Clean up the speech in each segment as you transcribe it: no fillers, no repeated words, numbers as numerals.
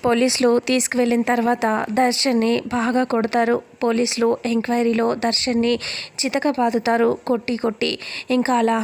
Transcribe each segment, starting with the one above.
పోలీసులు తీసుకువెళ్ళిన తర్వాత దర్శన్ని బాగా కొడతారు. పోలీసులు ఎంక్వైరీలో దర్శన్ని చితకబాదుతారు కొట్టి కొట్టి. ఇంకా అలా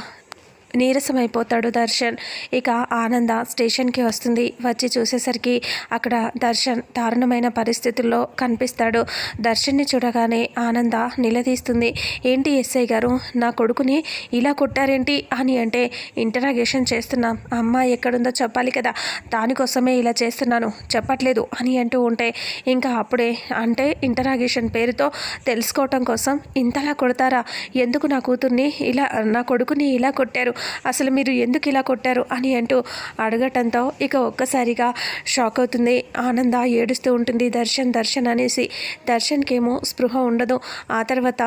నీరసమైపోతాడు దర్శన్. ఇక ఆనంద స్టేషన్కి వస్తుంది. వచ్చి చూసేసరికి అక్కడ దర్శన్ దారుణమైన పరిస్థితుల్లో కనిపిస్తాడు. దర్శన్ని చూడగానే ఆనంద నిలదీస్తుంది. ఏంటి ఎస్ఐ గారు, నా కొడుకుని ఇలా కొట్టారేంటి అని అంటే, ఇంటరాగేషన్ చేస్తున్నాం, అమ్మాయి ఎక్కడుందో చెప్పాలి కదా, దానికోసమే ఇలా చేస్తున్నాను, చెప్పట్లేదు అని అంటూ ఉంటే, ఇంకా అప్పుడే అంటే ఇంటరాగేషన్ పేరుతో తెలుసుకోవటం కోసం ఇంతలా కొడతారా, ఎందుకు నా కూతుర్ని ఇలా నా కొడుకుని ఇలా కొట్టారు, అసలు మీరు ఎందుకు ఇలా కొట్టారు అని అంటూ అడగటంతో ఇక ఒక్కసారిగా షాక్ అవుతుంది ఆనంద. ఏడుస్తూ ఉంటుంది దర్శన్ అనేసి. దర్శన్కేమో స్పృహ ఉండదు. ఆ తర్వాత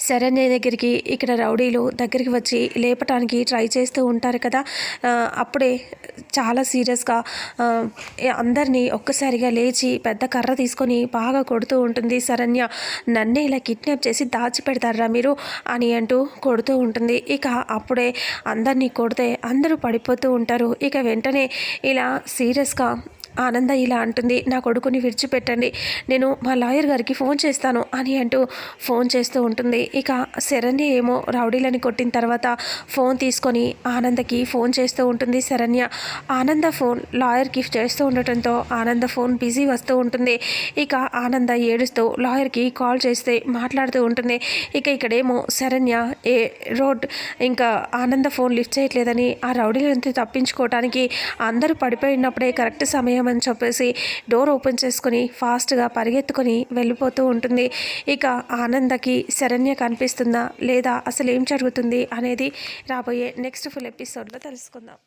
శరణ్య దగ్గరికి ఇక్కడ రౌడీలు దగ్గరికి వచ్చి లేపటానికి ట్రై చేస్తూ ఉంటారు కదా. అప్పుడే చాలా సీరియస్గా అందరినీ ఒక్కసారిగా లేచి పెద్ద కర్ర తీసుకొని బాగా కొడుతూ ఉంటుంది శరణ్య. నన్నే ఇలా కిడ్నాప్ చేసి దాచిపెడతారా మీరు అని అంటూ కొడుతూ ఉంటుంది. ఇక అప్పుడే అందరినీ కొడితే అందరూ పడిపోతూ ఉంటారు. ఇక వెంటనే ఇలా సీరియస్గా ఆనంద ఇలా అంటుంది, నా కొడుకుని విడిచిపెట్టండి, నేను మా లాయర్ గారికి ఫోన్ చేస్తాను అని అంటూ ఫోన్ చేస్తూ ఉంటుంది. ఇక శరణ్య ఏమో రౌడీలని కొట్టిన తర్వాత ఫోన్ తీసుకొని ఆనందకి ఫోన్ చేస్తూ ఉంటుంది శరణ్య. ఆనంద ఫోన్ లాయర్కి చేస్తూ ఉండటంతో ఆనంద ఫోన్ బిజీ వస్తూ ఉంటుంది. ఇక ఆనంద ఏడుస్తూ లాయర్కి కాల్ చేస్తే మాట్లాడుతూ ఉంటుంది. ఇక ఇక్కడేమో శరణ్య రోడ్ ఇంకా ఆనంద ఫోన్ లిఫ్ట్ చేయట్లేదని ఆ రౌడీలంతా తప్పించుకోవడానికి అందరూ పడిపోయినప్పుడే కరెక్ట్ సమయం అని చెప్పేసి డోర్ ఓపెన్ చేసుకుని ఫాస్ట్గా పరిగెత్తుకొని వెళ్ళిపోతూ ఉంటుంది. ఇక ఆనందకి శరణ్య కనిపిస్తుందా లేదా, అసలు ఏం జరుగుతుంది అనేది రాబోయే నెక్స్ట్ ఫుల్ ఎపిసోడ్లో తెలుసుకుందాం.